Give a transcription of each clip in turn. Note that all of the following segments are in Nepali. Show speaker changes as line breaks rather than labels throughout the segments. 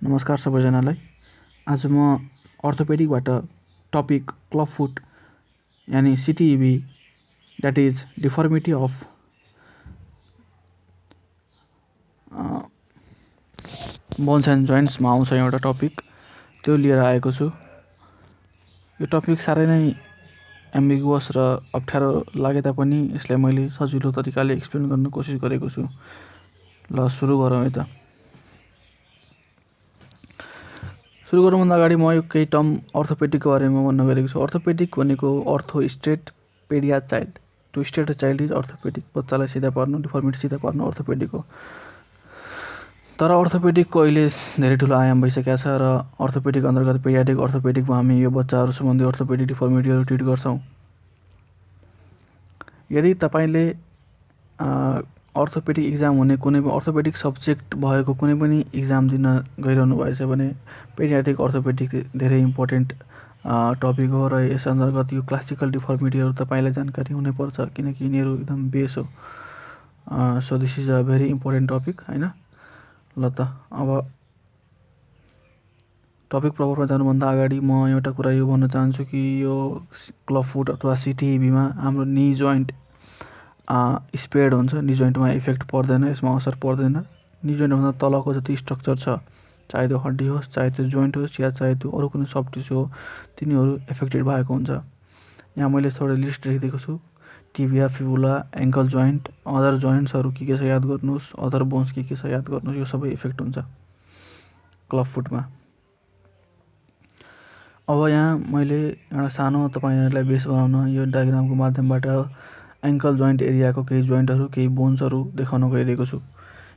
नमस्कार सबैजनालाई। आज म अर्थोपेडिकबाट टपिक क्लब फुट यानि CTEV that is deformity of bones and जोइन्ट्समा आउँछ एउटा टपिक, त्यो लिएर आएको छु। यो टपिक साह्रै नै एम्बिगुअस र अप्ठ्यारो लागे तापनि यसलाई मैले सजिलो तरिकाले एक्सप्लेन गर्न कोसिस गरेको छु। ल सुरु गरौँ है त। सुरु गर्नुभन्दा अगाडि म यो केही टर्म अर्थोपेडिकको बारेमा भन्न गएको छु। अर्थोपेडिक भनेको ortho straight paedia child, to straight a child is orthopaedic. बच्चालाई सिधा पार्नु, डिफर्मिटी सिधा पार्नु अर्थोपेडिक हो। तर अर्थोपेडिकको अहिले धेरै ठुलो आयाम भइसकेको छ र अर्थोपेडिक अन्तर्गत पेडियाट्रिक अर्थोपेडिकमा हामी यो बच्चाहरू सम्बन्धी अर्थोपेडिक डिफर्मिटीहरू ट्रिट गर्छौँ। यदि तपाईँले अर्थोपेडिक इक्जाम हुने कुनै अर्थोपेडिक सब्जेक्ट भएको कुनै पनि इक्जाम दिन गइरहनु भएछ भने पेडियाट्रिक अर्थोपेडिक धेरै इम्पोर्टेन्ट टपिक हो र यस अन्तर्गत यो क्लासिकल डिफर्मिटीहरू तपाईँलाई जानकारी हुनैपर्छ, किनकि यिनीहरू एकदम बेस हो। So this is a very important topic होइन। ल त अब टपिक प्रपरमा जानुभन्दा अगाडि म एउटा कुरा यो भन्न चाहन्छु कि यो क्लब फुट अथवा सिटिइबीमा हाम्रो नी जोइन्ट स्पेयर्ड हुन्छ। नी जोइन्टमा इफेक्ट पर्दैन, यसमा असर पर्दैन। नी जोइन्टभन्दा तलको जति स्ट्रक्चर छ, चाहे त्यो हड्डी होस्, चाहे त्यो जोइन्ट होस्, या चाहे त्यो अरू कुनै सफ्ट टिस्यु हो, तिनीहरू एफेक्टेड भएको हुन्छ। यहाँ मैले थोरै लिस्ट लेखिदिएको छु। Tibia, fibula, ankle joint, other जोइन्ट्सहरू के छ याद गर्नुहोस्, अदर बोन्स के छ याद गर्नुहोस्। यो सबै इफेक्ट हुन्छ क्लब फुटमा। अब यहाँ मैले एउटा सानो तपाईँहरूलाई बेस बनाउन यो डायग्रामको माध्यमबाट एङ्कल जोइन्ट एरियाको केही जोइन्टहरू, केही बोन्सहरू देखाउन गइरहेको छु।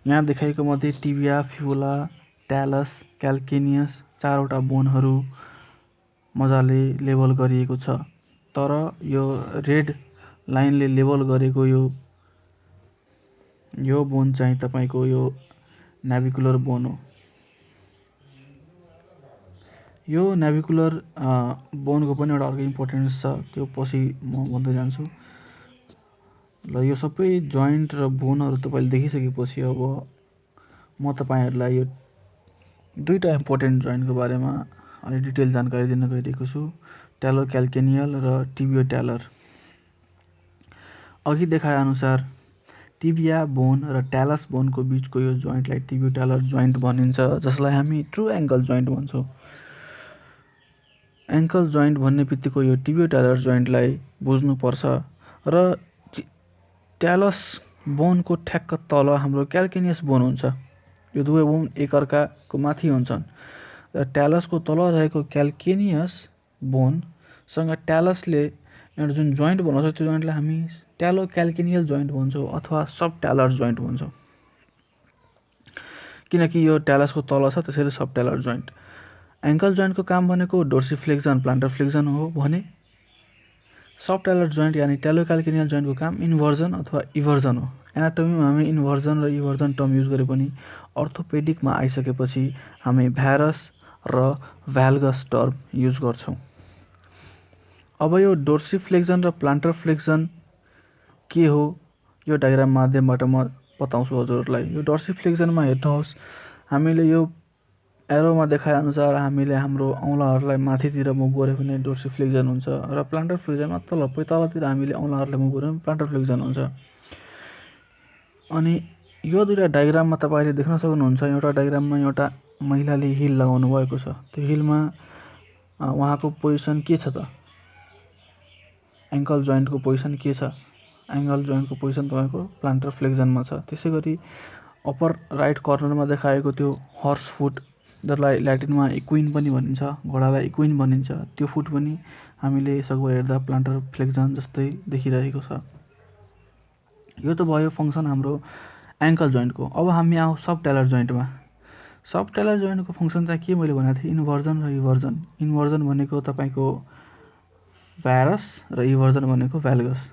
यहाँ देखाएको मध्ये टिबिया, फिबुला, ट्यालस, क्याल्केनियस चारवटा बोनहरू मजाले लेबल गरिएको छ। तर यो रेड लाइनले लेबल गरेको यो बोन चाहिँ तपाईँको यो नेभिकुलर बोन हो। यो नेभिकुलर बोनको पनि एउटा अर्को इम्पोर्टेन्स छ, त्यो पछि म भन्दै जान्छु। ल यो सबै जोइन्ट र बोनहरू तपाईँले देखिसकेपछि अब म तपाईँहरूलाई यो दुईवटा इम्पोर्टेन्ट जोइन्टको बारेमा अलि डिटेल जानकारी दिन गइरहेको छु, ट्यालो क्याल्केनियल र टिबियो ट्यालर। अघि देखाए अनुसार टिबिया बोन र ट्यालस बोनको बिचको यो जोइन्टलाई टिबियो ट्यालर जोइन्ट भनिन्छ, जसलाई हामी ट्रु एङ्कल जोइन्ट भन्छौँ। एङ्कल जोइन्ट भन्ने बित्तिकै यो टिबियो ट्यालर जोइन्टलाई बुझ्नुपर्छ। र ट्यालस बोनको ठ्याक्क तल हाम्रो क्याल्केनियस बोन हुन्छ। यो दुवै बोन एकअर्काको माथि हुन्छन् र ट्यालसको तल रहेको क्याल्केनियस बोनसँग ट्यालसले एउटा जुन जोइन्ट बनाउँछ, त्यो जोइन्टलाई हामी ट्यालो क्याल्केनियल जोइन्ट भन्छौँ अथवा सब ट्यालर जोइन्ट भन्छौँ। किनकि यो ट्यालसको तल छ, त्यसैले सब ट्यालर जोइन्ट। एङ्कल जोइन्टको काम भनेको डोर्सिफ्लेक्सन, प्लान्टर फ्लेक्सन हो भने सब ट्यालर जोइन्ट यानि ट्यालो क्याल्केनियल जोइन्टको काम इन्भर्जन अथवा इभर्जन हो। एनाटोमीमा हामी इन्भर्जन र इभर्जन टर्म युज गरे पनि अर्थोपेडिकमा आइसकेपछि हामी भ्यारस र भ्याल्गस टर्म युज गर्छौँ। अब यो डोर्सिफ्लेक्सन र प्लान्टर फ्लेक्सन के हो, यो डायग्राम माध्यमबाट म बताउँछु हजुरहरूलाई। यो डोर्सिफ्लेक्सनमा हेर्नुहोस्, हामीले यो एरोमा देखाए अनुसार हामीले हाम्रो औँलाहरूलाई माथितिर मुभ गऱ्यो भने डोर्सिफ्लेक्सन हुन्छ र प्लान्टर फ्लेक्सनमा तलतिर हामीले औँलाहरूलाई मुभ गऱ्यो भने प्लान्टर फ्लेक्सन हुन्छ। अनि यो दुईवटा डायग्राममा तपाईँले देख्न सक्नुहुन्छ, एउटा डायग्राममा एउटा महिलाले हिल लगाउनु भएको छ। त्यो हिलमा उहाँको पोजिसन के छ त, एङ्कल जोइन्टको पोजिसन के छ? एङ्कल जोइन्टको पोजिसन तपाईँको प्लान्टर फ्लेक्सनमा छ। त्यसै गरी अप्पर राइट कर्नरमा देखाएको त्यो हर्स फुट, जसलाई ल्याटिनमा इक्विन पनि भनिन्छ, घोडालाई इक्विन भनिन्छ, त्यो फुट पनि हामीले यसको हेर्दा प्लान्टर फ्लेक्सन जस्तै देखिरहेको छ। यो त भयो फङ्सन हाम्रो एङ्कल जोइन्टको। अब हामी आउँ सब ट्यालर जोइन्टमा। सब ट्यालर जोइन्टको फङ्सन चाहिँ के मैले भनेको थिएँ, इन्भर्जन र इभर्जन। इन्भर्जन भनेको तपाईँको भ्यारस र इभर्जन भनेको भ्याल्गस।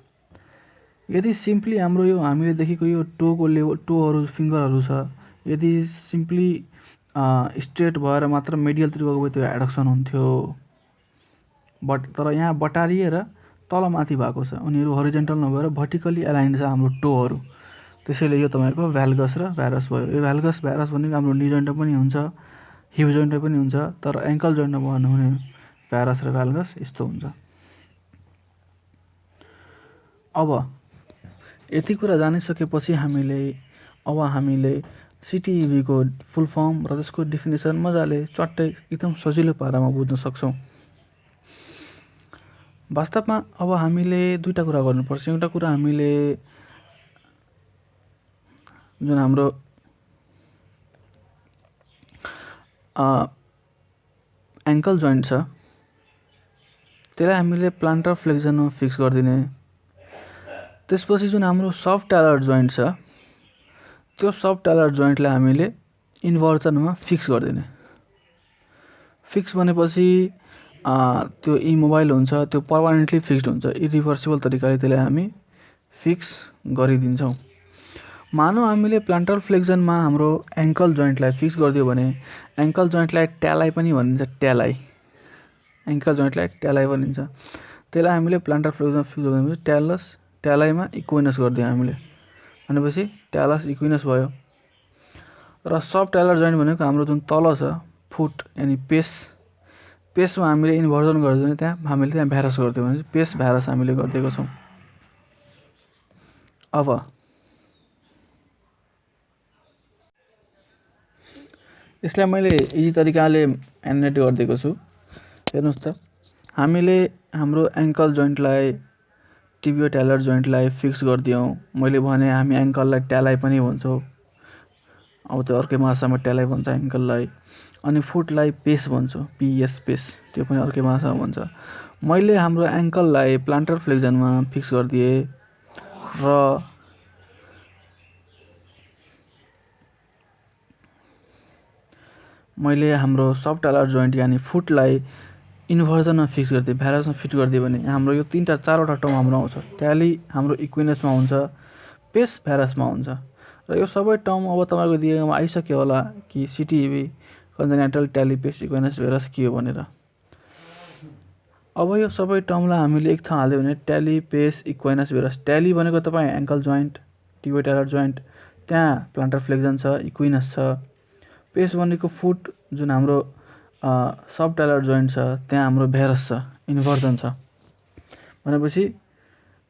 यदि सिम्पली हाम्रो यो हामीले देखेको यो टोहरू फिङ्गरहरू छ, यदि सिम्पली स्ट्रेट भएर मात्र मेडियलतिर गएको भए त्यो एडक्सन हुन्थ्यो। तर यहाँ बटारिएर तलमाथि भएको छ, उनीहरू हरिजेन्टल नभएर भर्टिकली एलाइन्ड छ हाम्रो टोहरू। त्यसैले यो तपाईँको भ्याल्गस र भ्यारस भयो। यो भ्याल्गस भ्यारस भनेको हाम्रो नी जोइन्टमा पनि हुन्छ, हिप जोइन्टमा पनि हुन्छ, तर एङ्कल जोइन्टमा हुने भ्यारस र भ्याल्गस यस्तो हुन्छ। अब यति कुरा जानिसकेपछि हामीले सिटिइबीको फुल फर्म र त्यसको डेफिनेसन मजाले चट्टै एकदम सजिलो पारामा बुझ्न सक्छौँ। वास्तवमा अब हामीले दुईटा कुरा गर्नुपर्छ। एउटा कुरा हामीले जुन हाम्रो एङ्कल जोइन्ट छ त्यसलाई हामीले प्लान्टर फ्लेक्सनमा फिक्स गरिदिने। त्यसपछि जुन हाम्रो सब ट्यालर जोइन्ट छ त्यो सब ट्यालर जोइन्टलाई हामीले इन्भर्जनमा फिक्स गरिदिने। फिक्स भनेपछि त्यो इमोबाइल हुन्छ, त्यो पर्मानेन्टली फिक्स्ड हुन्छ, इरिभर्सिबल तरिकाले त्यसलाई हामी फिक्स गरिदिन्छौँ। मानौँ हामीले प्लान्टर फ्लेक्सनमा हाम्रो एङ्कल जोइन्टलाई फिक्स गरिदियो भने एङ्कल जोइन्टलाई ट्यालाई पनि भनिन्छ। एङ्कल जोइन्टलाई ट्यालाई भनिन्छ। त्यसलाई हामीले प्लान्टर फ्लेक्सनमा फिक्स गरिदिएपछि ट्यालाइमा इक्विनस गरिदियो हामीले, भनेपछि ट्यालस इक्विनस भयो। र सब ट्यालर जोइन्ट भनेको हाम्रो जुन तल छ फुट यानि पेसमा हामीले इन्भर्जन गरिदियो भने हामीले त्यहाँ भ्यारस गरिदियो भने पेस भ्यारस हामीले गरिदिएको छौँ। अब यसलाई मैले इजी तरिकाले एनिमेट गरिदिएको छु। हेर्नुहोस् त, हामीले हाम्रो एङ्कल जोइन्टलाई टिबियो ट्यालर जोइन्टलाई फिक्स गरिदियौँ। मैले भने हामी एङ्कललाई ट्यालाई पनि भन्छौँ। अब त्यो अर्कै भाषामा ट्यालाई भन्छ एङ्कललाई। अनि फुटलाई पेस भन्छौँ, पिएस पेस, त्यो पनि अर्कै भाषामा भन्छ। मैले हाम्रो एङ्कललाई प्लान्टर फ्लेक्सनमा फिक्स गरिदिएँ र मैले हाम्रो सब ट्यालर जोइन्ट यानि फुटलाई इन्भर्जनमा फिक्स गरिदिएँ, भ्यारसमा फिट गरिदियो भने हाम्रो यो 3-4वटा टर्म हाम्रो आउँछ। ट्याली हाम्रो इक्विनसमा हुन्छ, पेस भ्यारसमा हुन्छ। र यो सबै टर्म अब तपाईँको दिएकोमा आइसक्यो होला कि सिटिइबी कन्जेनाइटल ट्याली पेस इक्विनस भ्यारस के हो भनेर। अब यो सबै टर्मलाई हामीले एक ठाउँ हाल्यो भने ट्याली पेस इक्विनस भ्यारस। ट्याली भनेको तपाईँ एङ्कल जोइन्ट, टिबियो ट्यालर जोइन्ट, त्यहाँ प्लान्टर फ्लेक्सन छ, इक्विनस छ। पेस भनेको फुट जुन हाम्रो सब ट्यालर जोइन्ट छ त्यहाँ हाम्रो भ्यारस छ, इन्भर्जन छ। भनेपछि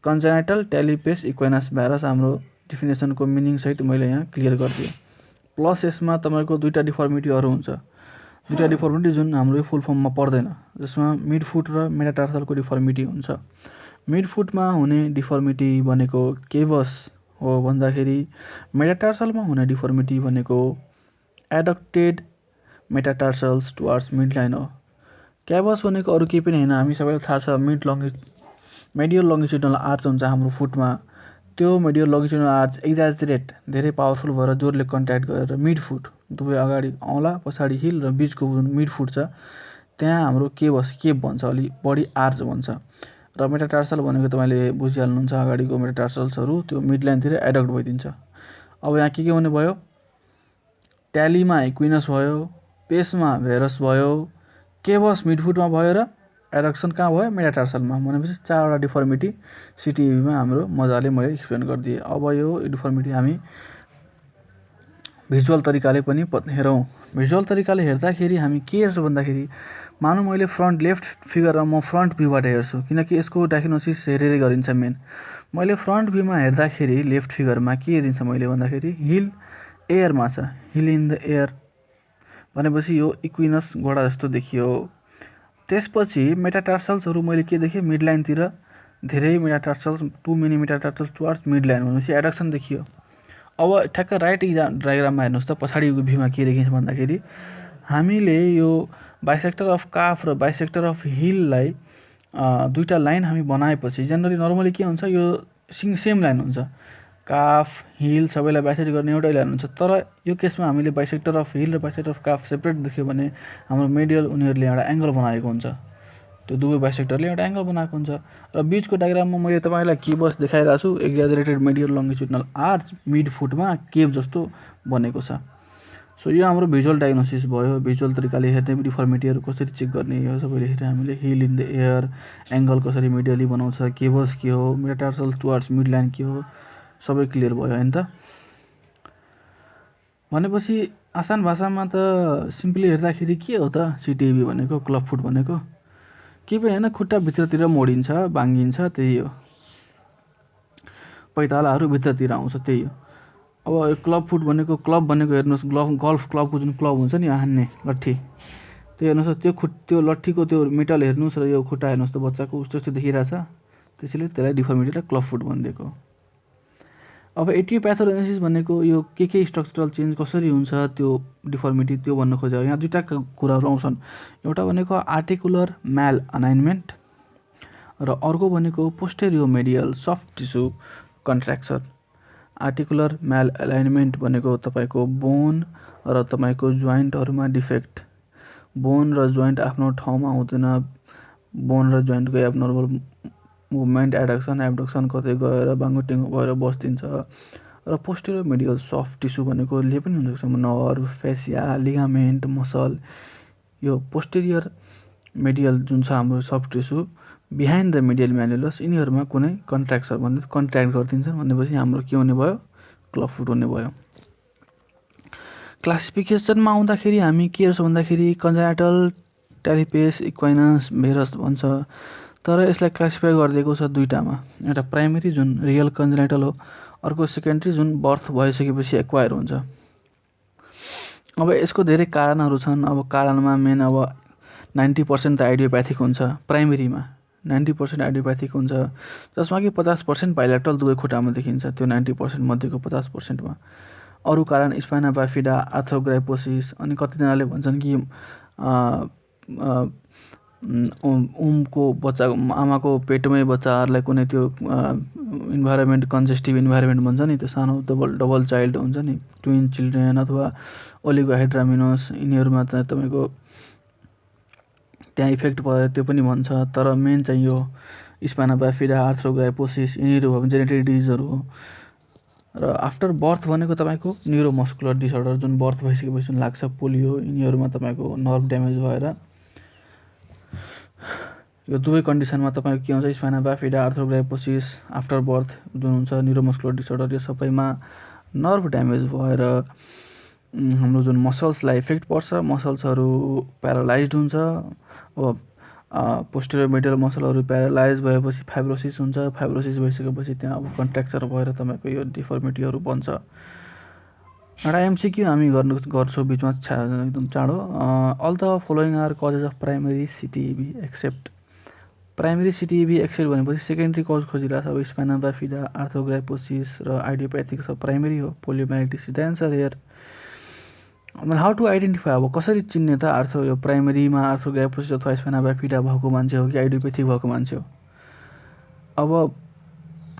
कन्जेनाइटल ट्याली पेस इक्विनस भ्यारस हाम्रो डिफिनेसनको मिनिङ सहित मैले यहाँ क्लियर गरिदिएँ। प्लस यसमा तपाईँको दुईवटा डिफर्मिटीहरू हुन्छ। दुईवटा डिफर्मिटी जुन हाम्रो फुल फर्ममा पर्दैन, जसमा मिड फुट र मेटाटार्सलको डिफर्मिटी हुन्छ। मिड फुटमा हुने डिफर्मिटी भनेको केभस हो भन्दाखेरि मेटाटार्सलमा हुने डिफर्मिटी भनेको एडक्टेड मेटाटार्सल्स टुवार्ड्स मिडलाइन हो। क्याभस भनेको अरू केही पनि होइन, हामी सबैलाई थाहा छ मेडियल लङ्गिट्युडनल आर्च हुन्छ हाम्रो फुटमा। त्यो मेडियल लङ्गिट्युडनल आर्च एक्जाजरेट धेरै पावरफुल भएर जोडले कन्ट्याक्ट गरेर मिड फुट, दुवै अगाडि औँला पछाडि हिल र बिचको जुन मिड फुट छ त्यहाँ हाम्रो केभ भन्छ, अलि बढी आर्च भन्छ। र मेटाटार्सल भनेको तपाईँले बुझिहाल्नुहुन्छ, अगाडिको मेटाटार्सल्सहरू त्यो मिडलाइनतिर एडक्ट भइदिन्छ। अब यहाँ के हुने भयो, ट्यालीमा इक्विनस भयो, पेसमा भ्यारस भयो, केभस मिडफुटमा भयो र एडक्सन कहाँ भयो, मेटाटार्सलमा। भनेपछि 4वटा डिफर्मिटी सिटिइबीमा हाम्रो मजाले मैले एक्सप्लेन गरिदिएँ। अब यो डिफर्मिटी हामी भिजुअल तरिकाले पनि हेरौँ। भिजुअल तरिकाले हेर्दाखेरि हामी के हेर्छौँ भन्दाखेरि, मानौँ मैले फ्रन्ट लेफ्ट फिगरमा म फ्रन्ट भ्यूबाट हेर्छु, किनकि यसको डायग्नोसिस हेरेर गरिन्छ मेन। मैले फ्रन्ट भ्यूमा हेर्दाखेरि लेफ्ट फिगरमा के दिन्छ मैले भन्दाखेरि हिल एयरमा छ, हिल इन द एयर भनेपछि यो इक्विनस घोडा जस्तो देखियो। त्यसपछि मेटाटार्सल्सहरू मैले के देखेँ, मिडलाइनतिर धेरै metatarsals, to many metatarsals towards midline भनेपछि एडक्सन देखियो। अब ठ्याक्क राइट डायग्राममा हेर्नुहोस् त, पछाडिको भ्यूमा के देखिन्छ भन्दाखेरि हामीले यो बाइसेक्टर अफ काफ र बाइसेक्टर अफ हिललाई दुईवटा लाइन हामी बनाएपछि जनरली नर्मली के हुन्छ, यो सेम लाइन हुन्छ। काफ हिल सबैलाई बाइसेक्ट गर्ने एउटै लाइन हुन्छ। तर यो केसमा हामीले बाइसेक्टर अफ हिल र बाइसेक्टर अफ काफ सेपरेट देख्यो भने हाम्रो मेडियल उनीहरूले एउटा एङ्गल बनाएको हुन्छ। त्यो दुवै बाइसेक्टरले एउटा एङ्गल बनाएको हुन्छ। र बिचको डायग्राममा मैले तपाईँलाई केभस देखाइरहेको छु, exaggerated medial longitudinal arch mid फुटमा केभ जस्तो बनेको छ। सो यो हाम्रो भिजुअल डायग्नोसिस भयो। भिजुअल तरिकाले हेर्ने, डिफर्मिटीहरू कसरी चेक गर्ने, यो सबैले हेरेर हामीले hill in the air, angle कसरी मिडियली बनाउँछ, केभस के हो, मेटाटार्सल्स टुवार्ड्स मिडलाइन के हो, सबै क्लियर भयो होइन त। भनेपछि आसान भाषामा त सिम्पली हेर्दाखेरि के हो त सिटिएबी भनेको, क्लब फुट भनेको? केही पनि होइन, खुट्टा भित्रतिर मोडिन्छ, भाङ्गिन्छ, त्यही हो। पैतालाहरू भित्रतिर आउँछ, त्यही हो। अब क्लब फुट भनेको, क्लब भनेको हेर्नुहोस्, गल्फ क्लबको जुन क्लब हुन्छ नि हान्ने लट्ठी, त्यो हेर्नुहोस्, त्यो लट्ठीको त्यो मेटल हेर्नुहोस् र यो खुट्टा हेर्नुहोस् त बच्चाको उस्तो उस्तो देखिरहेछ, त्यसैले त्यसलाई डिफर्मिटीलाई क्लब फुट भनिदिएको। अब एटियोप्याथोजेनेसिस भनेको यो के स्ट्रक्चरल चेन्ज कसरी हुन्छ, त्यो डिफर्मिटी, त्यो भन्न खोजेको। यहाँ दुईवटा कुराहरू आउँछन्, एउटा भनेको आर्टिकुलर म्याल अलाइनमेन्ट र अर्को भनेको posterior medial soft tissue contraction. Articular malalignment भनेको तपाईँको बोन र तपाईँको जोइन्टहरूमा डिफेक्ट, बोन र जोइन्ट आफ्नो ठाउँमा हुँदैन, बोन र जोइन्टको एबनर्मल मुभमेन्ट, एडक्सन एब्डक्सन कतै गएर बाङ्गोटिङ्गो भएर बस्दिन्छ। र पोस्टेरियर मेडियल सफ्ट टिस्यु भनेको ले पनि हुन्छ, नर्भ, फेसिया, लिगामेन्ट, मसल। यो पोस्टेरियर मेडियल जुन छ हाम्रो soft tissue behind the medial malleolus, यिनीहरूमा कुनै कन्ट्र्याक्सन भन्ने कन्ट्र्याक्ट गरिदिन्छन् भनेपछि हाम्रो के हुने भयो, क्लब फुट हुने भयो। क्लासिफिकेसनमा आउँदाखेरि हामी के हेर्छौँ भन्दाखेरि कन्जाइटल, टेलिपेस, इक्वाइनस, भेरस भन्छ। तर यसलाई क्लासिफाई गरिदिएको छ दुईटामा, एउटा प्राइमेरी जुन रियल कन्जेनाइटल हो, अर्को सेकेन्डरी जुन बर्थ भइसकेपछि एक्वायर हुन्छ। अब यसको धेरै कारणहरू छन्। अब कारणमा मेन अब 90% त आइडियोप्याथिक हुन्छ, प्राइमेरीमा 90% आइडियोप्याथिक हुन्छ, जसमा कि 50% बाइलेटरल दुवै खुट्टामा देखिन्छ, त्यो 90% मध्येको 50%मा। अरू कारण स्पाइना बाइफिडा, आर्थ्रोग्राइपोसिस, अनि कतिजनाले भन्छन् कि उमको बच्चा, आमाको पेटमै बच्चाहरूलाई कुनै त्यो इन्भाइरोमेन्ट, कन्जेस्टिभ इन्भाइरोमेन्ट भन्छ नि, त्यो सानो डबल चाइल्ड हुन्छ नि, ट्विन चिल्ड्रेन अथवा ओलिगोहाइड्रामिनोस, यिनीहरूमा चाहिँ तपाईँको त्यहाँ इफेक्ट पऱ्यो, त्यो पनि भन्छ। तर मेन चाहिँ यो स्पाइना बाइफिडा, आर्थ्रोग्राइपोसिस, यिनीहरू हो भने जेनेटिक डिजिजहरू हो। र आफ्टर बर्थ भनेको तपाईँको न्युरोमस्कुलर डिसअर्डर, जुन बर्थ भइसकेपछि जुन लाग्छ, पोलियो, यिनीहरूमा तपाईँको नर्भ ड्यामेज भएर यो दुवै कन्डिसनमा तपाईँको के हुन्छ, spina bifida, arthrogryposis, after birth जुन हुन्छ न्युरोमस्कुलर डिसअर्डर, यो सबैमा नर्भ ड्यामेज भएर हाम्रो जुन मसल्सलाई इफेक्ट पर्छ, मसल्सहरू प्यारालाइज्ड हुन्छ। अब पोस्टेरियर मेडियल मसलहरू प्यारालाइज भएपछि फाइब्रोसिस हुन्छ, फाइब्रोसिस भइसकेपछि त्यहाँ अब कन्ट्र्याक्चर भएर तपाईँको यो डिफर्मिटीहरू बन्छ। एउटा एमसिक्यू हामी गर्छौँ बिचमा एकदम चाँडो, all the following are causes of primary CTEV except. Primary CTEV except भनेपछि सेकेन्डरी कज खोजिरहेको छ। अब स्पाइना बाइफिडा, आर्थ्रोग्राइपोसिस र आइडियोप्याथिक सब प्राइमेरी हो, poliomyelitis is the answer here. How to identify, अब कसरी चिन्ने त यो प्राइमेरीमा आर्थ्रोग्राइपोसिस अथवा स्पाइना बाइफिडा भएको मान्छे हो कि आइडियोप्याथिक भएको मान्छे हो? अब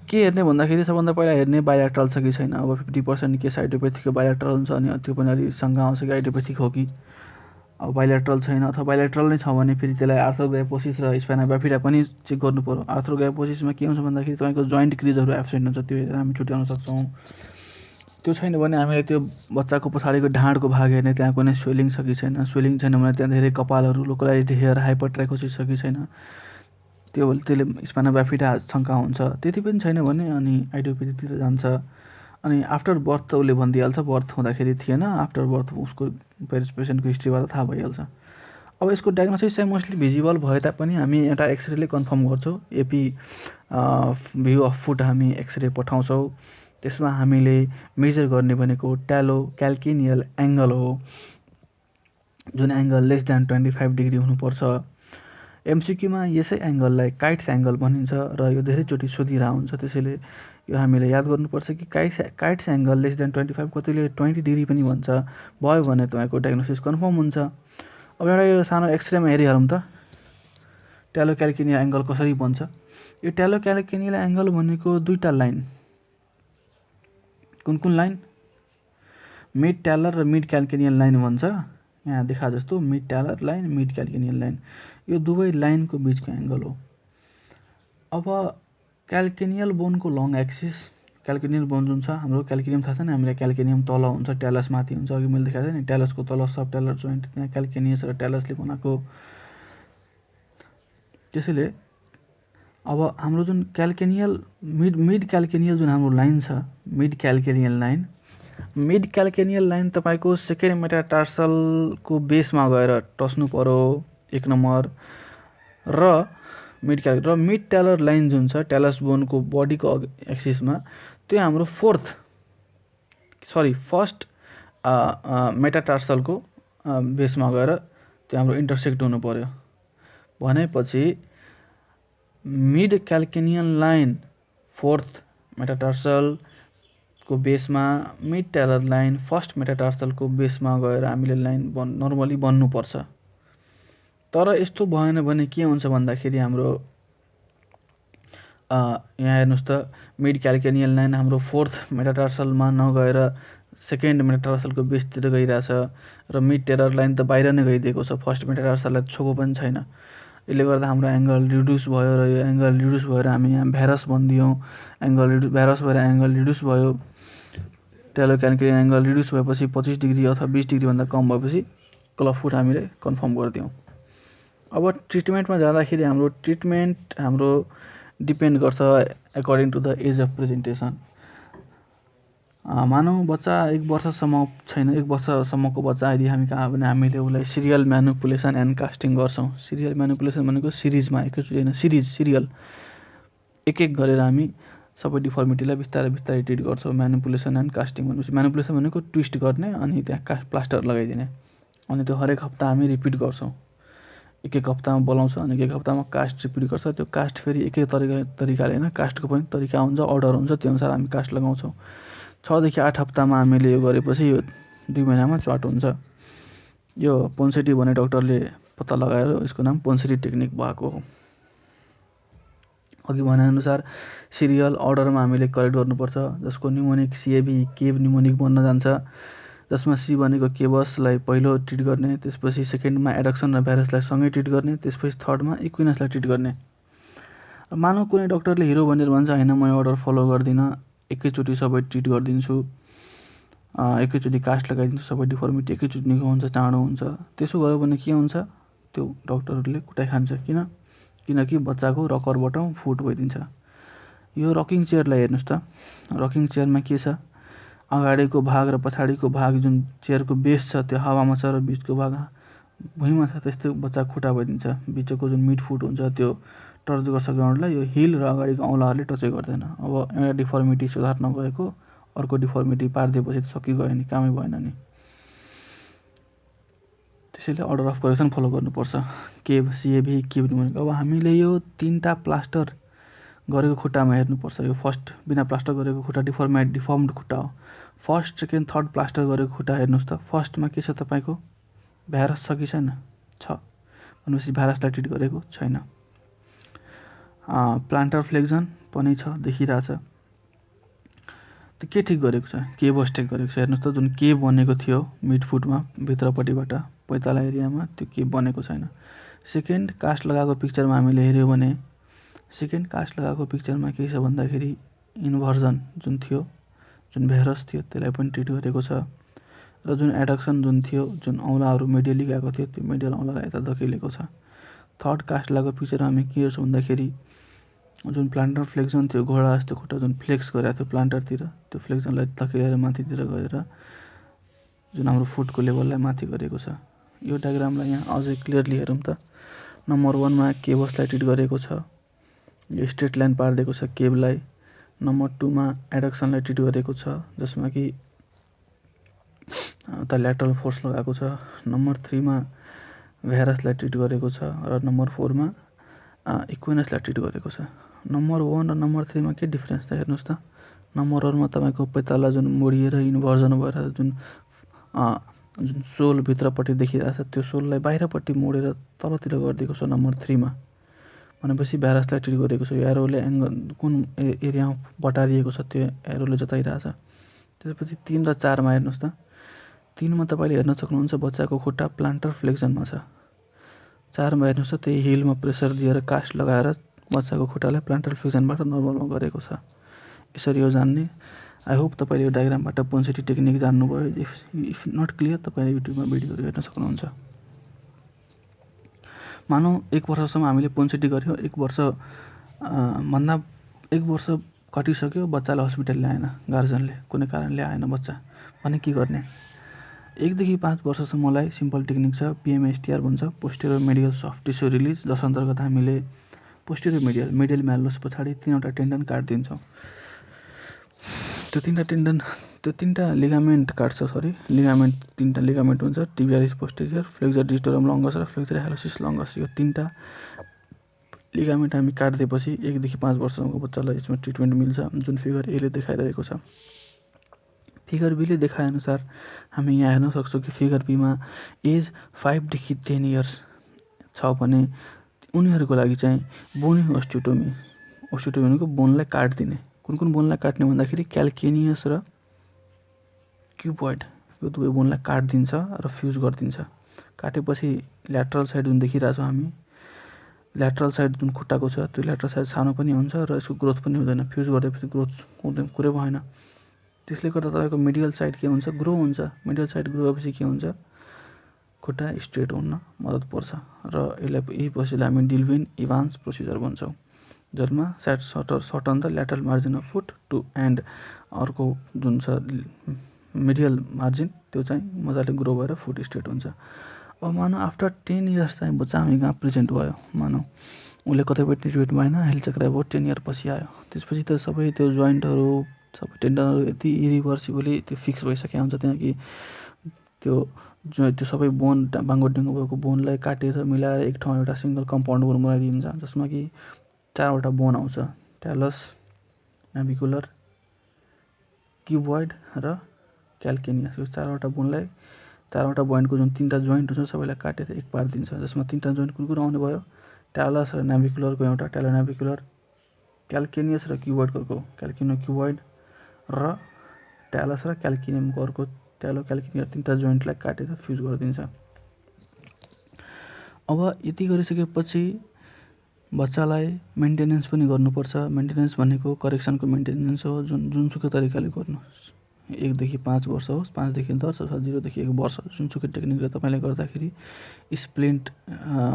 के हेर्ने भन्दाखेरि सबभन्दा पहिला हेर्ने बाइलेटरल छ कि छैन। अब 50% केस आइडियोप्याथिकको बाइलेटरल हुन्छ, अनि त्यो पनि अलिक शङ्का आउँछ कि आइडियोप्याथिक हो कि। अब बाइलेटरल छैन अथवा बाइलेटरल नै छ भने फेरि त्यसलाई आर्थ्रोग्राइपोसिस र स्पाइना बाइफिडा पनि चेक गर्नु पऱ्यो। आर्थ्रोग्राइपोसिसमा के हुन्छ भन्दाखेरि तपाईँको जोइन्ट क्रिजहरू एब्सेन्ट हुन्छ, त्यो हेरेर हामी छुट्याउन सक्छौँ। त्यो छैन भने हामीले त्यो बच्चाको पछाडिको ढाँडको भाग हेर्ने, त्यहाँ कुनै स्वेलिङ छ कि छैन। स्वेलिङ छैन भने त्यहाँ धेरै कपालहरू, लोकलाइज्ड हेयर, हाइपरट्राइकोसिस छ कि छैन, त्यसले स्पाइना बाइफिडा शङ्का हुन्छ। त्यति पनि छैन भने अनि आइडियोप्याथीतिर जान्छ। अनि आफ्टर बर्थ त उसले भनिदिइहाल्छ, बर्थ हुँदाखेरि थिएन, आफ्टर बर्थ उसको पेसेन्टको हिस्ट्रीबाट थाहा भइहाल्छ। अब यसको डायग्नोसिस चाहिँ मोस्टली भिजिबल भए तापनि हामी एउटा एक्सरेले कन्फर्म गर्छौँ। एपी भ्यू अफ फुट हामी एक्सरे पठाउँछौँ। त्यसमा हामीले मेजर गर्ने भनेको ट्यालो क्याल्किनियल एङ्गल हो, जुन एङ्गल लेस देन 25 डिग्री हुनुपर्छ। एमसिक्यूमा यसै एङ्गललाई काइट्स एङ्गल भनिन्छ र यो धेरैचोटि सोधिरहेको हुन्छ, त्यसैले यो हामीले याद गर्नुपर्छ कि काइट्स एङ्गल लेस देन 25, कतिले 20 डिग्री पनि भन्छ, भयो भने तपाईँको डायग्नोसिस कन्फर्म हुन्छ। अब एउटा यो सानो एक्सरेमा हेरिहालौँ त ट्यालो क्याल्किनियल एङ्गल कसरी बन्छ। यो ट्यालो क्याल्किनियल एङ्गल भनेको दुईवटा लाइन, कुन लाइन, मिड ट्यालर र मिड क्याल्किनियल लाइन भन्छ। यहाँ देखा जस्तो mid talar line, mid क्याल्किनियल line, यो दुवै लाइनको बिचको एङ्गल हो। अब क्याल्किनियल बोनको लङ एक्सिस, क्याल्किनियल बोन जुन छ हाम्रो, क्याल्किनियम थाहा छ नि हामीलाई, क्याल्किनियम तल हुन्छ, ट्यालस माथि हुन्छ। अघि मैले देखाएको थिएँ नि, ट्यालसको तल सब ट्यालर जोइन्ट, त्यहाँ क्याल्किनियस र ट्यालसले बनाएको। त्यसैले अब हाम्रो जुन क्याल्किनियल मिड क्याल्किनियल जुन हाम्रो लाइन छ, mid क्याल्किनियल line, mid calcaneal line तपाईँको सेकेन्ड मेटाटार्सलको बेसमा गएर टस्नु पर्यो 1 नम्बर। र मिड ट्यालर लाइन जुन छ ट्यालस बोनको बडीको एक्सिसमा, त्यो हाम्रो फर्स्ट मेटाटार्सलको बेसमा गएर त्यो हाम्रो इन्टरसेक्ट हुनु पर्यो। भनेपछि मिड क्याल्केनियल लाइन फोर्थ मेटाटार्सलको बेसमा, मिड ट्यालर लाइन फर्स्ट मेटाटार्सलको बेसमा गएर हामीले लाइन नर्मली बन्नुपर्छ। तर यस्तो भएन भने के हुन्छ भन्दाखेरि हाम्रो यहाँ हेर्नुहोस् त, मिड क्याल्केनियल लाइन हाम्रो फोर्थ मेटाटार्सलमा नगएर सेकेन्ड मेटाटार्सलको बेसतिर गइरहेछ र मिड ट्यालर लाइन त बाहिर नै गइदिएको छ, फर्स्ट मेटाटार्सललाई छोको पनि छैन। यसले गर्दा हाम्रो एङ्गल रिड्युस भयो र यो एङ्गल रिड्युस भएर हामी यहाँ भ्यारस भनिदियौँ। भ्यारस भएर एङ्गल रिड्युस भयो। ट्यालो क्याल्केनियल एङ्गल रिड्युस भएपछि 25 डिग्री अथवा 20 डिग्रीभन्दा कम भएपछि क्लबफुट हामीले कन्फर्म गरिदियौँ। अब ट्रिटमेन्टमा जाँदाखेरि हाम्रो ट्रिटमेन्ट डिपेन्ड गर्छ according to the age of presentation. मानौँ बच्चा 1 वर्षसम्म छैन, 1 वर्षसम्मको बच्चा यदि हामी कहाँ भने हामीले उसलाई सिरियल म्यानुपुलेसन एन्ड कास्टिङ गर्छौँ। सिरियल म्यानुपुलेसन भनेको सिरिजमा एकैचोटि होइन, सिरियल एक गरेर हामी सबै डिफर्मिटीलाई बिस्तारै बिस्तारै ट्रिट गर्छौँ। म्यानुपुलेसन एन्ड कास्टिङ भनेपछि, म्यानुपुलेसन भनेको ट्विस्ट गर्ने अनि त्यहाँ प्लास्टर लगाइदिने, अनि त्यो हरेक हप्ता हामी रिपिट गर्छौँ। एक हप्तामा बोलाउँछ अनि एक हप्तामा कास्ट रिपिट गर्छ। त्यो कास्ट फेरि एकै तरिकाले होइन, कास्टको पनि तरिका हुन्छ, अर्डर हुन्छ, त्यो अनुसार हामी कास्ट लगाउँछौँ। 6 देखि 8 हप्तामा हामीले यो गरेपछि यो 2 महिनामा च्वाट हुन्छ। यो पोन्सेटी भन्ने डक्टरले पत्ता लगाएर यसको नाम पोन्सेटी टेक्निक भएको हो। अघि भनेअनुसार सिरियल अर्डरमा हामीले करेक्ट गर्नुपर्छ, जसको न्युमोनिक सिएबी केभ न्युमोनिक बन्न जान्छ, जसमा सी भनेको केबसलाई पहिलो ट्रिट गर्ने, त्यसपछि सेकेन्डमा एडक्सन र भ्यारसलाई सँगै ट्रिट गर्ने, त्यसपछि थर्डमा इक्विनसलाई ट्रिट गर्ने। मानव कुनै डक्टरले हिरो भनेर भन्छ होइन म अर्डर फलो गर्दिनँ, एकैचोटि सबै ट्रिट गरिदिन्छु, एकैचोटि कास्ट लगाइदिन्छु, सबै डिफर्मिटी एकैचोटि निको हुन्छ, चाँडो हुन्छ। त्यसो गर्यो भने के हुन्छ, त्यो डक्टरहरूले कुटाइ खान्छ। किनकि बच्चाको रकरबाट फुट भइदिन्छ। यो रकिङ चेयरलाई हेर्नुहोस् त, रकिङ चेयरमा के छ, अगाडिको भाग र पछाडिको भाग जुन चेयरको बेस छ त्यो हावामा छ र बिचको भाग भुइँमा छ, त्यस्तै बच्चा खुट्टा भइदिन्छ। बिचको जुन मिड फुट हुन्छ त्यो टच गर्छ ग्राउन्डलाई, यो हिल र अगाडिको औँलाहरूले टचै गर्दैन। अब एउटा डिफर्मिटी सुधार नगएको अर्को डिफर्मिटी पारिदिएपछि त सकिगयो नि, कामै भएन नि। त्यसैले अर्डर अफ करेक्सन फलो गर्नुपर्छ। CAVE CAV CAVE mnemonic. अब हामीले यो 3टा प्लास्टर गरेको खुट्टामा हेर्नुपर्छ। यो फर्स्ट बिना प्लास्टर गरेको खुट्टा डिफर्म्ड खुट्टा हो। फर्स्ट सेकेन्ड थर्ड प्लास्टर गरेको खुट्टा हेर्नुहोस् त, फर्स्टमा के छ तपाईँको, भ्यारस छ कि छैन, छ भनेपछि भ्यारसलाई ट्रिट गरेको छैन। प्लान्टर फ्लेक्सन पनि छ, देखिरहेछ। त्यो के ठिक गरेको छ, केबस ठिक गरेको छ। हेर्नुहोस् त, जुन केब बनेको थियो मिड फुटमा भित्रपट्टिबाट पैताला एरियामा, त्यो केब बनेको छैन। सेकेन्ड कास्ट लगाएको पिक्चरमा हामीले हेऱ्यौँ भने, सेकेन्ड कास्ट लगाएको पिक्चरमा के छ भन्दाखेरि इन्भर्जन जुन थियो, जुन भ्यारस थियो त्यसलाई पनि ट्रिट गरेको छ, र जुन एडक्सन जुन थियो, जुन औँलाहरू मेडियली गएको थियो त्यो मेडियल औँलालाई यता धकेलेको छ। थर्ड कास्ट लगाएको पिक्चरमा हामी के हेर्छौँ भन्दाखेरि जुन प्लान्टर फ्लेक्सन थियो, घोडा जस्तो खुट्टा जुन फ्लेक्स गरेको थियो प्लान्टरतिर, त्यो फ्लेक्सनलाई धकेलेर माथितिर गएर जुन हाम्रो फुटको लेभललाई माथि गरेको छ। यो डायग्रामलाई यहाँ अझै क्लियरली हेरौँ त। नम्बर 1मा केबसलाई ट्रिट गरेको छ, यो स्ट्रेट लाइन पारिदिएको छ केबलाई। नम्बर 2मा एडक्सनलाई ट्रिट गरेको छ, जसमा कि उता ल्याटरल फोर्स लगाएको छ। नम्बर 3मा भ्यारसलाई ट्रिट गरेको छ र नम्बर 4मा इक्विनसलाई ट्रिट गरेको छ। नम्बर 1 र नम्बर 3मा के डिफ्रेन्स छ हेर्नुहोस् त। नम्बर 1मा तपाईँको पैताला जुन मोडिएर इन्भर्जन भएर जुन सोल भित्रपट्टि देखिरहेछ त्यो सोललाई बाहिरपट्टि मोडेर तलतिर गरिदिएको छ नम्बर 3मा, भनेपछि भ्यारसलाई ट्रिट गरेको छ। यो एरोले एङ्गल कुन एरियामा बटारिएको छ त्यो एरोले जताइरहेछ। त्यसपछि 3 र 4मा हेर्नुहोस् त। 3मा तपाईँले हेर्न सक्नुहुन्छ बच्चाको खुट्टा प्लान्टर फ्लेक्सनमा छ। 4मा हेर्नुहोस् त, त्यही हिलमा प्रेसर दिएर कास्ट लगाएर बच्चाको खुट्टालाई प्लान्टर फ्लेक्सनबाट नर्मलमा गरेको छ। यसरी यो जान्ने। आई होप तपाईँले यो डायग्रामबाट पोन्सेटी टेक्निक जान्नुभयो। इफ नट क्लियर तपाईँले युट्युबमा भिडियोहरू हेर्न सक्नुहुन्छ। मानौँ 1 वर्षसम्म हामीले पोन्सेटी गऱ्यौँ, 1 वर्ष कटिसक्यो, बच्चालाई हस्पिटल ल्याएन, गार्जियनले कुनै कारणले आएन बच्चा, भने के गर्ने? 1 देखि 5 वर्षसम्मलाई सिम्पल टेक्निक छ, PMSTR भन्छ, posterior medial soft tissue release, जस अन्तर्गत हामीले पोस्टेरियर मेडियल म्यालुस पछाडि 3वटा टेन्डन काटिदिन्छौँ। त्यो 3टा लिगामेन्ट काट्छ, लिगामेन्ट 3टा लिगामेन्ट हुन्छ, टिबियालिस पोस्टेरियर, फ्लेक्सर डिस्टोरम लङ्गस र फ्लेक्सर हेलोसिस लङ्गस। यो 3टा लिगामेन्ट हामी काटिदिएपछि 1 देखि 5 वर्षको बच्चालाई यसमा ट्रिटमेन्ट मिल्छ, जुन फिगर A ले देखाइरहेको छ। फिगर B ले देखाएअनुसार हामी यहाँ हेर्न सक्छौँ कि फिगर B मा एज 5 देखि 10 इयर्स छ भने उनीहरूको लागि चाहिँ बोन ओस्टियोटोमीको बोनलाई काटिदिने। कुन बोनलाई काट्ने भन्दाखेरि क्याल्केनियस र क्युबोइड, यो दुवै बोनलाई काटिदिन्छ र फ्युज गरिदिन्छ। काटेपछि ल्याटरल साइड जुन देखिरहेछौँ हामी, ल्याटरल साइड जुन खुट्टाको छ त्यो ल्याटरल साइड सानो पनि हुन्छ र यसको ग्रोथ पनि हुँदैन। फ्युज गरेपछि ग्रोथ कुरै भएन। त्यसले गर्दा तपाईँको मिडियल साइड के हुन्छ? ग्रो हुन्छ। मिडियल साइड ग्रो भएपछि के हुन्छ? खुट्टा स्ट्रेट हुन मद्दत पर्छ र यही प्रोसिजरलाई हामी डिल्भिन इभान्स प्रोसिजर भन्छौँ, जसमा certain the lateral margin of foot to end, अर्को जुन छ मिडियल मार्जिन त्यो चाहिँ मजाले ग्रो भएर फुट स्ट्रेट हुन्छ। अब मानौँ आफ्टर 10 इयर्स चाहिँ बच्चा हामी कहाँ प्रेजेन्ट भयो, मानौँ उसले कतैपट्टि ट्रिटमेन्ट भएन, हेल्थ चेक भयो, 10 इयर पछि आयो। त्यसपछि त सबै त्यो जोइन्टहरू, सबै टेन्डनहरू यति इरिभर्सिबली त्यो फिक्स भइसकेको हुन्छ त्यहाँ कि त्यो सबै बोन बाङ्गोडिङ्गो भएको बोनलाई काटेर मिलाएर एक ठाउँ एउटा सिङ्गल कम्पाउन्ड बोन बनाइदिन्छ, जसमा कि 4वटा बोन आउँछ, ट्यालस, नाभिकुलर, क्युबोइड र क्याल्केनियस। यो 4वटा बोनलाई, 4वटा बोइन्टको जुन 3टा जोइन्ट हुन्छ सबैलाई काटेर एक पारिदिन्छ, जसमा 3टा जोइन्ट कुन आउने भयो? ट्यालस र नाभिकुलरको एउटा ट्यालोनाभिकुलर, क्याल्केनियस र क्युबोइडको क्याल्किनो क्युबोइड र ट्यालस र क्याल्किनियमको अर्को ट्यालो क्याल्किनियर, 3टा जोइन्टलाई काटेर फ्युज गरिदिन्छ। अब यति गरिसकेपछि बच्चालाई मेन्टेनेन्स पनि गर्नुपर्छ। मेन्टेनेन्स भनेको करेक्सनको मेन्टेनेन्स हो, जुनसुकै तरिकाले गर्नुहोस्। 1 देखि 5 वर्ष होस्, 5 देखि 10 अथवा 0 देखि 1 वर्ष, जुनसुकै टेक्निकले तपाईँले गर्दाखेरि स्प्लिन्ट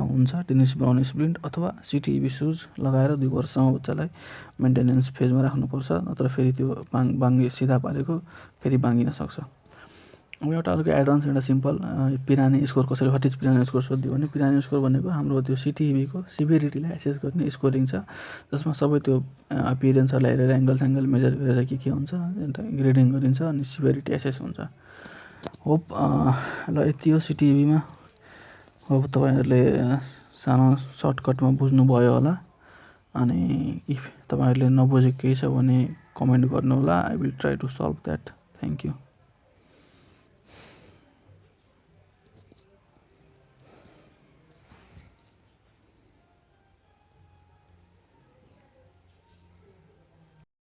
हुन्छ, टेनिस बनाउने स्प्लिन्ट अथवा CTEB सुज लगाएर 2 वर्षसम्म बच्चालाई मेन्टेनेन्स फेजमा राख्नुपर्छ, नत्र फेरि त्यो बाङ्गे सिधा पारेको फेरि बाङ्गिन सक्छ। अब एउटा अर्को एडभान्स, एउटा सिम्पल पिरानी स्कोर कसरी, व्हाट इज पिरानी स्कोर सोधिदियो भने, पिरानी स्कोर भनेको हाम्रो त्यो CTEBको सिभिरिटीलाई एसेस गर्ने स्कोरिङ छ, जसमा सबै त्यो अपियरेन्सहरूलाई हेरेर एङ्गल मेजर गरेर के हुन्छ ग्रेडिङ गरिन्छ अनि सिभिरिटी एसेस हुन्छ। होप ल यति हो CTEBमा। होप तपाईँहरूले सानो सर्टकटमा बुझ्नुभयो होला। अनि इफ तपाईँहरूले नबुझेको केही छ भने कमेन्ट गर्नुहोला, I will try to solve that. Thank you.